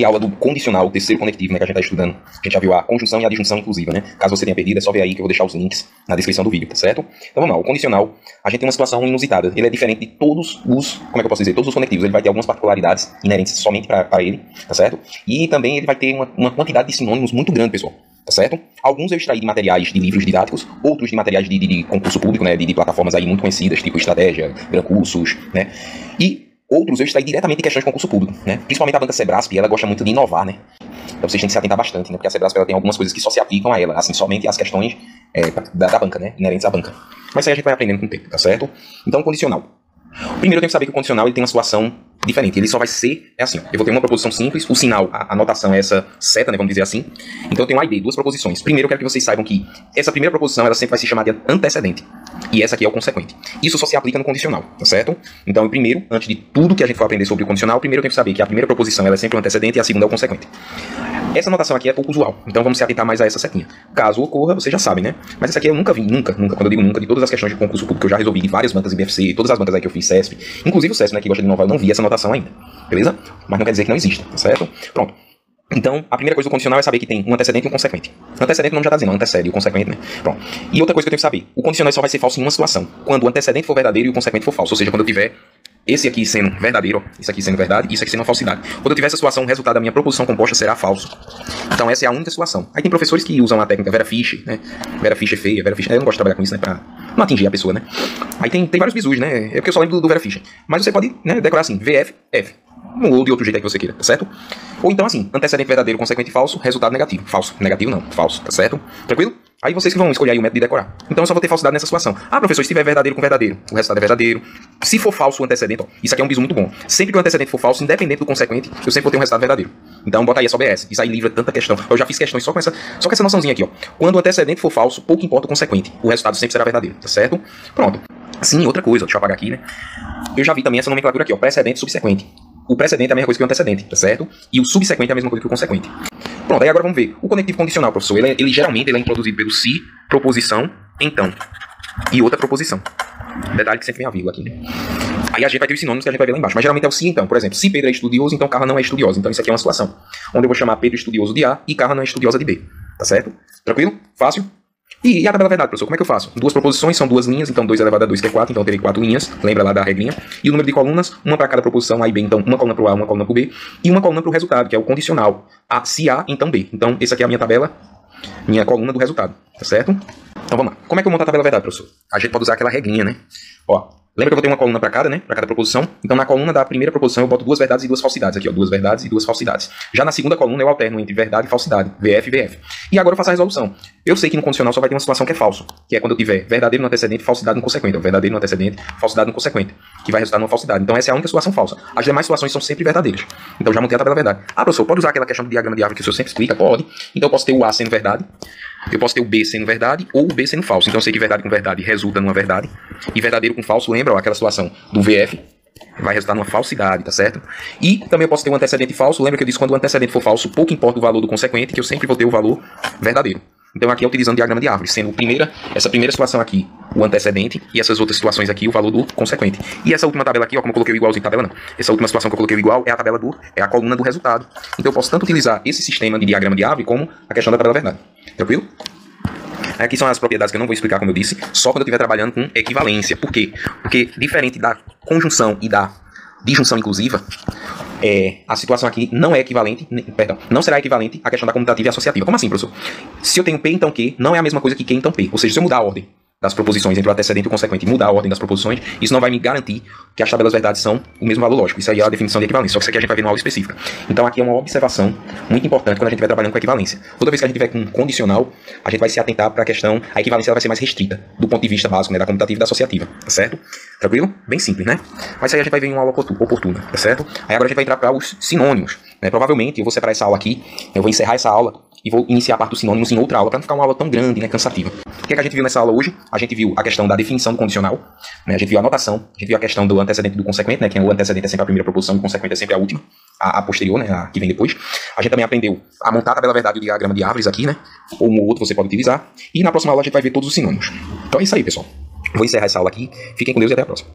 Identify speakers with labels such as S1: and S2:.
S1: E a aula do condicional, o terceiro conectivo, né, que a gente está estudando. A gente já viu a conjunção e a disjunção inclusiva, né? Caso você tenha perdido, é só ver aí que eu vou deixar os links na descrição do vídeo, tá certo? Então vamos lá, o condicional, a gente tem uma situação inusitada. Ele é diferente de todos os, como é que eu posso dizer, todos os conectivos. Ele vai ter algumas particularidades inerentes somente para ele, tá certo? E também ele vai ter uma quantidade de sinônimos muito grande, pessoal. Tá certo? Alguns eu extraí de materiais de livros didáticos, outros de materiais de concurso público, né? De plataformas aí muito conhecidas, tipo Estratégia, Grancursos, né? E outros eu extraí diretamente de questões de concurso público, né? Principalmente a banca Sebrasp, ela gosta muito de inovar, né? Então vocês têm que se atentar bastante, né? Porque a Sebrasp ela tem algumas coisas que só se aplicam a ela, assim, somente as questões da banca, né? Inerentes à banca. Mas isso aí a gente vai aprendendo com o tempo, tá certo? Então, condicional. Primeiro eu tenho que saber que o condicional ele tem uma situação diferente. Ele só vai ser, assim, ó, eu vou ter uma proposição simples, o sinal, a notação é essa seta, né, vamos dizer assim. Então eu tenho A e B, duas proposições. Primeiro eu quero que vocês saibam que essa primeira proposição ela sempre vai se chamar de antecedente. E essa aqui é o consequente. Isso só se aplica no condicional, tá certo? Então, primeiro, antes de tudo que a gente for aprender sobre o condicional, primeiro eu tenho que saber que a primeira proposição ela é sempre o antecedente e a segunda é o consequente. Essa notação aqui é pouco usual, então vamos se atentar mais a essa setinha. Caso ocorra, vocês já sabem, né? Mas essa aqui eu nunca vi, nunca, quando eu digo nunca, de todas as questões de concurso público que eu já resolvi, de várias bancas IBFC, todas as bancas aí que eu fiz CESP, inclusive o CESP, né, que gosta de inovar, eu não vi essa notação ainda, beleza? Mas não quer dizer que não exista, tá certo? Pronto. Então, a primeira coisa do condicional é saber que tem um antecedente e um consequente. Antecedente o nome já está dizendo, antecede, o consequente, né? Pronto. E outra coisa que eu tenho que saber, o condicional só vai ser falso em uma situação, quando o antecedente for verdadeiro e o consequente for falso, ou seja, quando eu tiver esse aqui sendo verdadeiro, ó, isso aqui sendo verdade, isso aqui sendo uma falsidade. Quando eu tiver essa situação, o resultado da minha proposição composta será falso. Então essa é a única situação. Aí tem professores que usam a técnica Vera Fischer, né? Vera Fischer feia, Vera Fischer... Eu não gosto de trabalhar com isso, né? Pra não atingir a pessoa, né? Aí tem vários bizus, né? É porque eu só lembro do Vera Fischer. Mas você pode, né, decorar assim, VF, F. Ou de outro jeito aí que você queira, tá certo? Ou então assim, antecedente verdadeiro, consequente falso, resultado negativo. Falso. Negativo não, falso, tá certo? Tranquilo? Aí vocês que vão escolher aí o método de decorar. Então eu só vou ter falsidade nessa situação. Ah, professor, se tiver verdadeiro com verdadeiro, o resultado é verdadeiro. Se for falso o antecedente, ó, isso aqui é um bizu muito bom. Sempre que o antecedente for falso, independente do consequente, eu sempre vou ter um resultado verdadeiro. Então bota aí, é só BS. Isso aí livra tanta questão. Eu já fiz questões só com essa noçãozinha aqui, ó. Quando o antecedente for falso, pouco importa o consequente. O resultado sempre será verdadeiro, tá certo? Pronto. Sim, outra coisa, ó, deixa eu apagar aqui, né? Eu já vi também essa nomenclatura aqui, ó, precedente e subsequente. O precedente é a mesma coisa que o antecedente, tá certo? E o subsequente é a mesma coisa que o consequente. Pronto, aí agora vamos ver. O conectivo condicional, professor, ele geralmente é introduzido pelo se, proposição, então. E outra proposição. Detalhe que sempre vem a vírgula aqui, né? Aí a gente vai ter os sinônimos que a gente vai ver lá embaixo. Mas geralmente é o se, então. Por exemplo, se Pedro é estudioso, então Carla não é estudiosa. Então isso aqui é uma situação onde eu vou chamar Pedro estudioso de A e Carla não é estudiosa de B. Tá certo? Tranquilo? Fácil? E a tabela verdade, professor, como é que eu faço? Duas proposições, são duas linhas, então 2 elevado a 2 que é 4, então eu terei 4 linhas, lembra lá da regrinha. E o número de colunas, uma para cada proposição, A e B, então uma coluna para o A, uma coluna para o B, e uma coluna para o resultado, que é o condicional. Se A, então B. Então essa aqui é a minha tabela, minha coluna do resultado, tá certo? Então vamos lá. Como é que eu monto a tabela verdade, professor? A gente pode usar aquela regrinha, né? Ó, lembra que eu vou ter uma coluna para cada, né? Para cada proposição. Então na coluna da primeira proposição eu boto duas verdades e duas falsidades. Aqui, ó, duas verdades e duas falsidades. Já na segunda coluna eu alterno entre verdade e falsidade. VF e VF. E agora eu faço a resolução. Eu sei que no condicional só vai ter uma situação que é falso, que é quando eu tiver verdadeiro no antecedente e falsidade no consequente. Ou verdadeiro no antecedente, falsidade no consequente, que vai resultar numa falsidade. Então essa é a única situação falsa. As demais situações são sempre verdadeiras. Então já montei a tabela verdade. Ah, professor, pode usar aquela questão do diagrama de árvore que o senhor sempre explica? Pode. Então eu posso ter o A sendo verdade, eu posso ter o B sendo verdade ou o B sendo falso. Então eu sei que verdade com verdade resulta numa verdade. E verdadeiro com falso, lembra, ó, aquela situação do VF, vai resultar numa falsidade, tá certo? E também eu posso ter um antecedente falso. Lembra que eu disse que quando o antecedente for falso, pouco importa o valor do consequente, que eu sempre vou ter o valor verdadeiro. Então aqui é utilizando o diagrama de árvore, sendo essa primeira situação aqui, o antecedente, e essas outras situações aqui, o valor do consequente. E essa última tabela aqui, ó, como eu coloquei o igualzinho, tabela não. Essa última situação que eu coloquei o igual é a tabela é a coluna do resultado. Então eu posso tanto utilizar esse sistema de diagrama de árvore, como a questão da tabela verdade. Tranquilo? Aqui são as propriedades que eu não vou explicar, como eu disse, só quando eu estiver trabalhando com equivalência. Por quê? Porque diferente da conjunção e da disjunção inclusiva, a situação aqui não é equivalente, perdão, não será equivalente à questão da comutativa e associativa. Como assim, professor? Se eu tenho P, então Q, não é a mesma coisa que Q, então P. Ou seja, se eu mudar a ordem das proposições entre o antecedente e o consequente e mudar a ordem das proposições, isso não vai me garantir que as tabelas verdades são o mesmo valor lógico. Isso aí é a definição de equivalência, só que isso aqui a gente vai ver numa aula específica. Então aqui é uma observação muito importante quando a gente vai trabalhando com equivalência. Toda vez que a gente tiver com condicional, a gente vai se atentar para a questão, a equivalência ela vai ser mais restrita, do ponto de vista básico, né, da comutativa e da associativa, tá certo? Tranquilo? Bem simples, né? Mas isso aí a gente vai ver em uma aula oportuna, tá certo? Aí agora a gente vai entrar para os sinônimos, né? Provavelmente eu vou separar essa aula aqui, eu vou encerrar essa aula e vou iniciar a parte dos sinônimos em outra aula, para não ficar uma aula tão grande, né, cansativa. O que é que a gente viu nessa aula hoje? A gente viu a questão da definição do condicional, né, a gente viu a notação, a gente viu a questão do antecedente e do consequente, né, que o antecedente é sempre a primeira proposição e o consequente é sempre a última, a posterior, né, a que vem depois. A gente também aprendeu a montar a tabela verdade e o diagrama de árvores aqui, né, ou um ou outro você pode utilizar. E na próxima aula a gente vai ver todos os sinônimos. Então é isso aí, pessoal. Vou encerrar essa aula aqui. Fiquem com Deus e até a próxima.